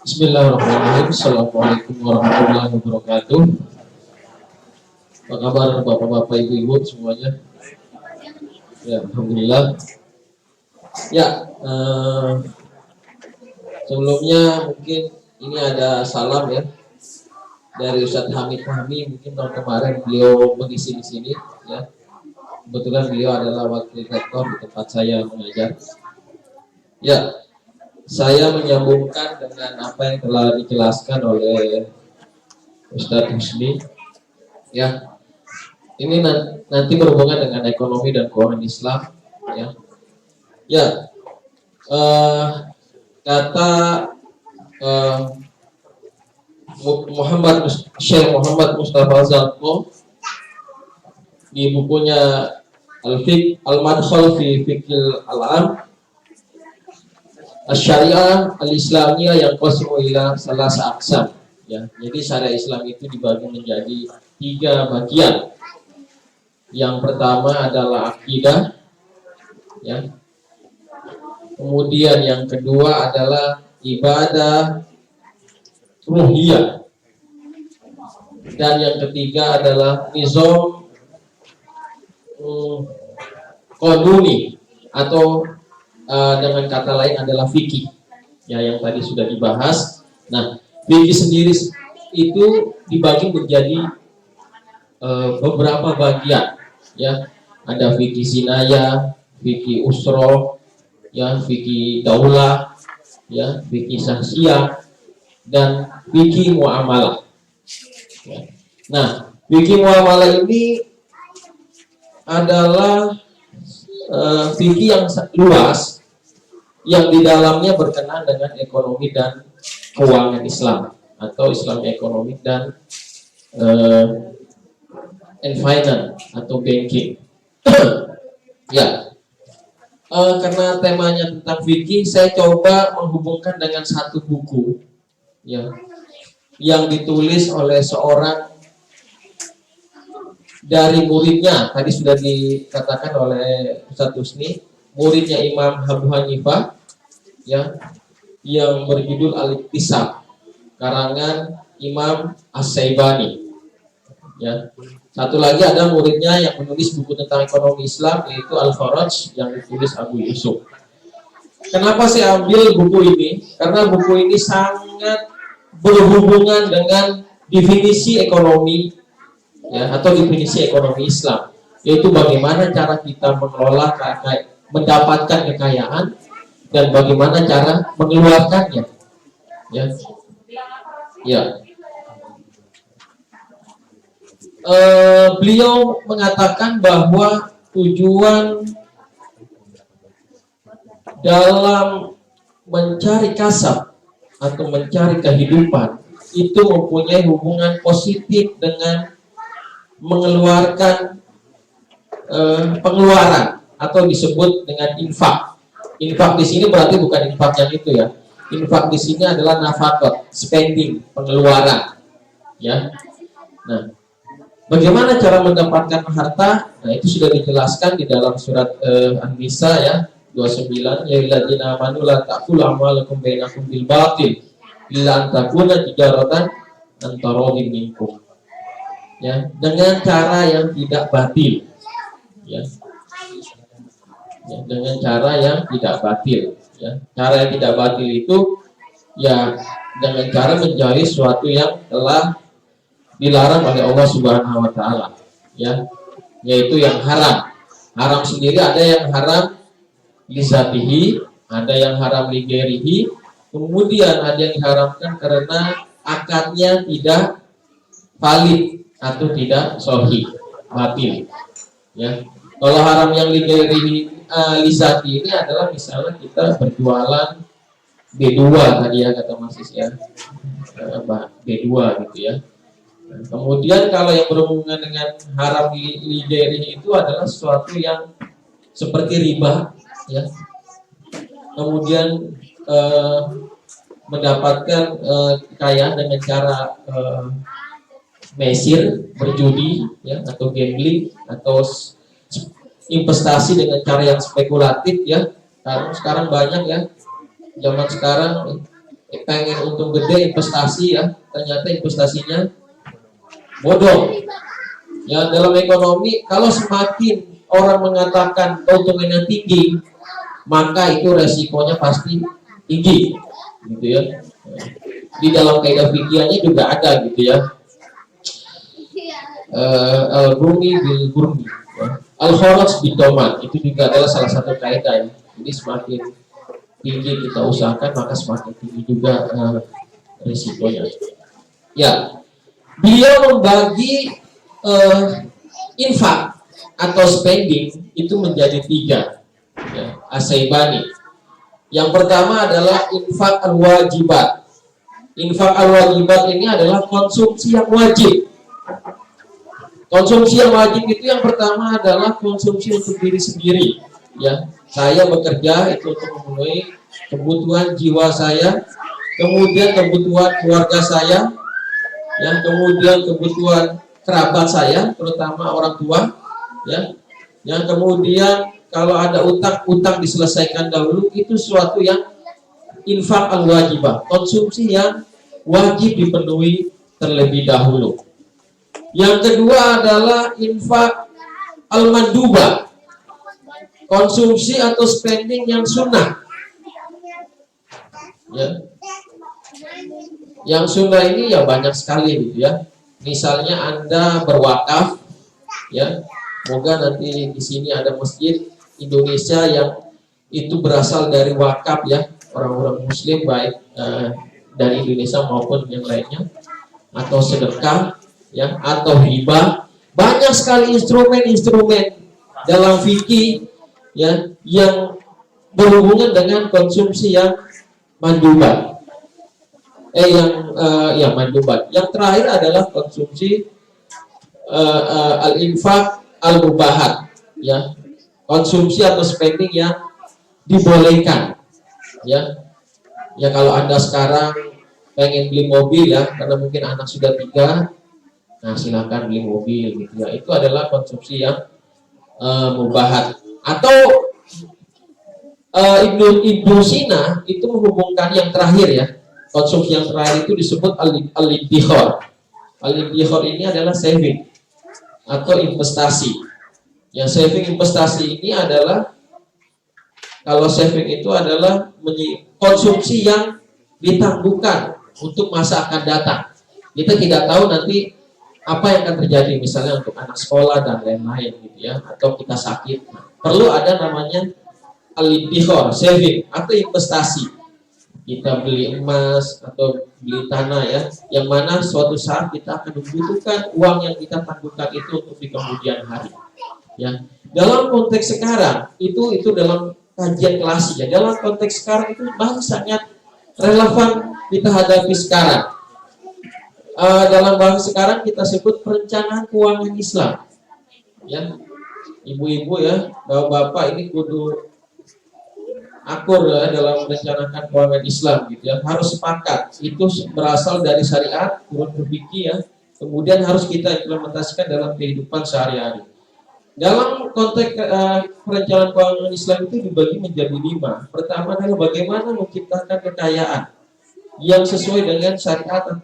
Bismillahirrahmanirrahim. Assalamualaikum warahmatullahi wabarakatuh. Apa kabar bapak-bapak, ibu-ibu semuanya? Ya, alhamdulillah. Ya, sebelumnya mungkin ini ada salam ya dari Ustadz Hamid Fahmi. Mungkin tahun kemarin beliau mengisi di sini ya. Kebetulan beliau adalah wakil rektor di tempat saya mengajar. Ya, saya menyambungkan dengan apa yang telah dijelaskan oleh Ustadz Husni. Ya, ini nanti berhubungan dengan ekonomi dan keuangan Islam. Ya, ya, kata Syekh Muhammad Mustafa Zalko di bukunya Al-Fiqh Al-Madkhal fi Fiqhil Al-Am Asy-Syariah Al-Islamiyah yang qasmu ila salasa aqsam. Ya, jadi syariah Islam itu dibagi menjadi 3 bagian. Yang pertama adalah akidah, ya. Kemudian yang kedua adalah ibadah ruhiyah. Dan yang ketiga adalah nizam qanuni atau dengan kata lain adalah fikih. Ya, yang tadi sudah dibahas. Nah, fikih sendiri itu dibagi menjadi beberapa bagian. Ya, ada fikih sinaya, fikih usroh, ya, fikih daulah, ya, fikih sahsiyah, dan fikih muamalah. Ya. Nah, fikih muamalah ini adalah fikih yang luas yang di dalamnya berkenaan dengan ekonomi dan keuangan Islam atau Islam ekonomi dan finance atau banking. Ya, karena temanya tentang fikih, saya coba menghubungkan dengan satu buku ya, yang ditulis oleh seorang dari muridnya. Tadi sudah dikatakan oleh Ustadz Husni, muridnya Imam Abu Hanifah ya, yang berjudul Al-Iktisab, karangan Imam As-Syaibani ya. Satu lagi ada muridnya yang menulis buku tentang ekonomi Islam, yaitu Al-Faraj, yang ditulis Abu Yusuf. Kenapa saya ambil buku ini? Karena buku ini sangat berhubungan dengan definisi ekonomi ya, atau definisi ekonomi Islam, yaitu bagaimana cara kita mengelola mendapatkan kekayaan dan bagaimana cara mengeluarkannya. Ya, ya. Beliau mengatakan bahwa tujuan dalam mencari kasab atau mencari kehidupan itu mempunyai hubungan positif dengan mengeluarkan pengeluaran atau disebut dengan infak. Infak di sini berarti bukan infak yang itu ya. Infak di sini adalah nafkah, spending, pengeluaran. Ya. Nah, bagaimana cara mendapatkan harta? Nah, itu sudah dijelaskan di dalam surat An-Nisa ya, 29, ya alladzina amanu la ta'kulu amwalakum bainakum bil batil illa an takuna tijaratan an taradin minkum. Ya, dengan cara yang tidak batil. Ya. Ya, dengan cara yang tidak batil. Ya. Cara yang tidak batil itu ya dengan cara mencari sesuatu yang telah dilarang oleh Allah Subhanahu wa taala, ya, yaitu yang haram. Haram sendiri ada yang haram lizatihi, ada yang haram ligerihi, kemudian ada yang diharamkan karena akadnya tidak valid atau tidak sahih, batil. Ya. Kalau haram yang ligerihi lizati ini adalah misalnya kita berjualan B2 tadi ya kata Mas Is ya, B2 gitu ya. Nah, kemudian kalau yang berhubungan dengan haram ligeri itu adalah sesuatu yang seperti riba ya. Kemudian mendapatkan kekayaan dengan cara mesir, berjudi ya, atau gambling, atau investasi dengan cara yang spekulatif ya. Karena sekarang banyak ya Zaman sekarang pengen untung gede investasi ya, ternyata investasinya bodoh. Ya, dalam ekonomi kalau semakin orang mengatakan keuntungannya tinggi, maka itu resikonya pasti tinggi, gitu ya. Di dalam kaidah fikihnya juga ada gitu ya. Al-Burmi bil Burmi, ya. Al-Kharaj bidoman, itu juga adalah salah satu kaidah ya. Jadi semakin tinggi kita usahakan, maka semakin tinggi juga risikonya. Ya, beliau membagi infak atau spending itu menjadi 3 ya, Asy-Syaibani. Yang pertama adalah infak al-wajibat. Infak al-wajibat ini adalah konsumsi yang wajib. Konsumsi yang wajib itu yang pertama adalah konsumsi untuk diri sendiri. Ya, saya bekerja itu untuk memenuhi kebutuhan jiwa saya, kemudian kebutuhan keluarga saya, ya, kemudian kebutuhan kerabat saya, terutama orang tua, ya. Yang kemudian kalau ada utang diselesaikan dahulu, itu suatu yang infak al-wajibah, konsumsi yang wajib dipenuhi terlebih dahulu. Yang kedua adalah infak al-mandubah, konsumsi atau spending yang sunnah. Ya. Yang sunnah ini ya banyak sekali gitu ya. Misalnya Anda berwakaf, ya. Semoga nanti di sini ada masjid Indonesia yang itu berasal dari wakaf ya, orang-orang Muslim baik dari Indonesia maupun yang lainnya, atau sedekah, ya, atau hibah. Banyak sekali instrumen-instrumen dalam fikih ya yang berhubungan dengan konsumsi yang mandubat. Mandubat. Yang terakhir adalah konsumsi al-infak al-mubahat, ya, konsumsi atau spending yang dibolehkan, ya. Ya, kalau Anda sekarang pengen beli mobil ya, karena mungkin anak sudah 3, nah silakan beli mobil gitu ya. Itu adalah konsumsi yang mubahat. Atau Ibnu Sina itu menghubungkan yang terakhir ya, konsumsi yang terakhir itu disebut al-iddikhar. Al-iddikhar ini adalah saving atau investasi. Yang saving investasi ini adalah, kalau saving itu adalah konsumsi yang ditangguhkan untuk masa akan datang. Kita tidak tahu nanti apa yang akan terjadi, misalnya untuk anak sekolah dan lain-lain gitu ya, atau kita sakit. Perlu ada namanya al-iddikhar, saving atau investasi. Kita beli emas atau beli tanah ya, yang mana suatu saat kita akan membutuhkan uang yang kita tangguhkan itu untuk di kemudian hari. Ya, dalam konteks sekarang itu dalam kajian klasik ya. Dalam konteks sekarang itu masih sangat relevan kita hadapi sekarang. Dalam bahasa sekarang kita sebut perencanaan keuangan Islam. Ya, ibu-ibu ya, bapak-bapak ini kudu akur ya dalam merencanakan keuangan Islam gitu ya. Harus sepakat, itu berasal dari syariat, turun ke fikih ya. Kemudian harus kita implementasikan dalam kehidupan sehari-hari. Dalam konteks perencanaan keuangan Islam itu dibagi menjadi 5. Pertama adalah bagaimana menciptakan kekayaan yang sesuai dengan syariat,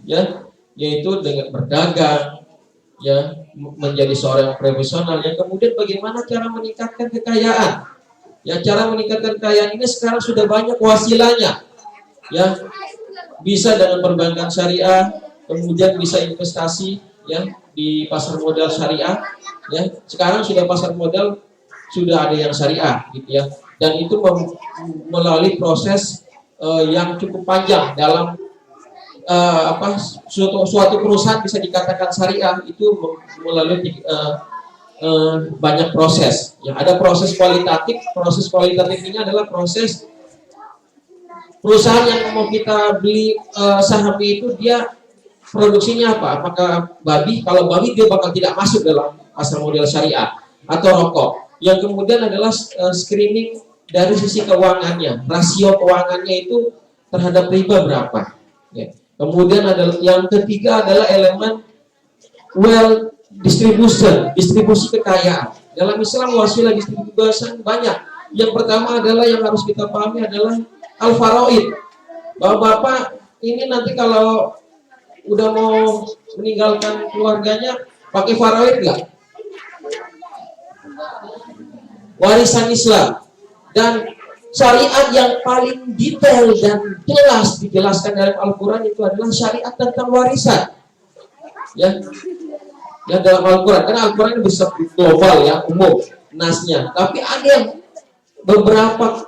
ya, yaitu dengan berdagang, ya, menjadi seorang profesional. Yang kemudian bagaimana cara meningkatkan kekayaan. Ya, cara meningkatkan kekayaan ini sekarang sudah banyak wasilanya. Ya, bisa dengan perbankan syariah, kemudian bisa investasi ya di pasar modal syariah. Ya, sekarang sudah pasar modal sudah ada yang syariah gitu ya. Dan itu melalui proses yang cukup panjang dalam suatu perusahaan bisa dikatakan syariah itu melalui banyak proses. Yang ada proses kualitatif. Proses kualitatif ini adalah proses perusahaan yang mau kita beli sahamnya itu dia produksinya apa? Apakah babi? Kalau babi dia bakal tidak masuk dalam pasar modal syariah, atau rokok. Yang kemudian adalah screening dari sisi keuangannya, rasio keuangannya itu terhadap riba berapa. Ya. Kemudian adalah yang ketiga adalah elemen wealth distribution, distribusi kekayaan. Dalam Islam wasilah distribusi banyak. Yang pertama adalah yang harus kita pahami adalah al-faraid. Bapak-bapak ini nanti kalau udah mau meninggalkan keluarganya pakai faraid nggak? Warisan Islam. Dan syariat yang paling detail dan jelas dijelaskan dalam Al-Quran itu adalah syariat tentang warisan. Ya, yang dalam Al-Quran, karena Al-Quran ini bisa global ya, umum nasnya. Tapi ada yang beberapa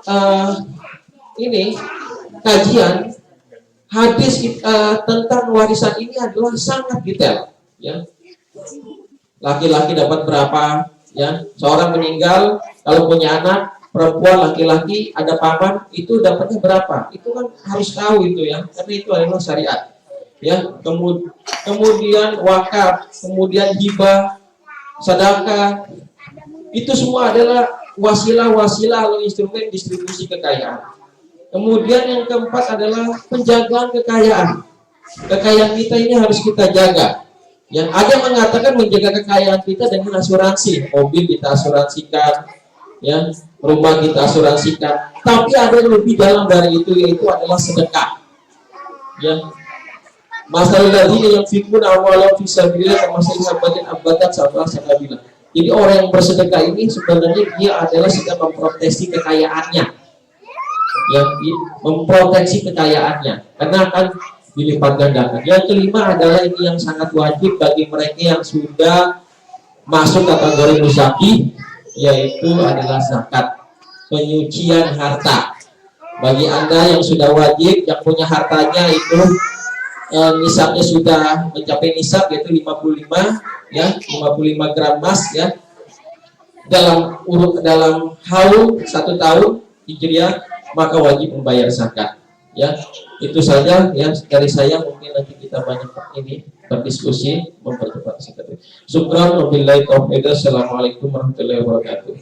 ini kajian hadis tentang warisan ini adalah sangat detail. Ya, laki-laki dapat berapa? Ya, seorang meninggal kalau punya anak perempuan laki-laki ada paman itu dapatnya berapa? Itu kan harus tahu itu ya, karena itu adalah syariat. Ya, kemudian wakaf, kemudian hibah, sedekah, itu semua adalah wasilah-wasilah atau instrumen distribusi kekayaan. Kemudian yang keempat adalah penjagaan kekayaan. Kekayaan kita ini harus kita jaga. Yang ada yang mengatakan menjaga kekayaan kita dengan asuransi, mobil kita asuransikan, ya, rumah kita asuransikan. Tapi ada yang lebih dalam dari itu, yaitu adalah sedekah. Ya, masalah ladzina yunfiquna amwalahum fi sabilillah kamathali habatin ambatat sab'a sanabila. Jadi orang yang bersedekah ini sebenarnya dia adalah sedang memproteksi kekayaannya. Ya, memproteksi kekayaannya karena akan dilipat gandakan. Yang kelima adalah ini yang sangat wajib bagi mereka yang sudah masuk kategori muzaki, yaitu adalah zakat, penyucian harta. Bagi Anda yang sudah wajib, yang punya hartanya itu nisabnya sudah mencapai nisab, yaitu 55 ya, 55 gram emas ya, dalam haul 1 tahun Hijriah, maka wajib membayar zakat. Ya, itu saja ya dari saya. Mungkin nanti kita banyak ini berdiskusi mempercepat zakat. Syukran wabillahi taufiq. Assalamualaikum warahmatullahi wabarakatuh.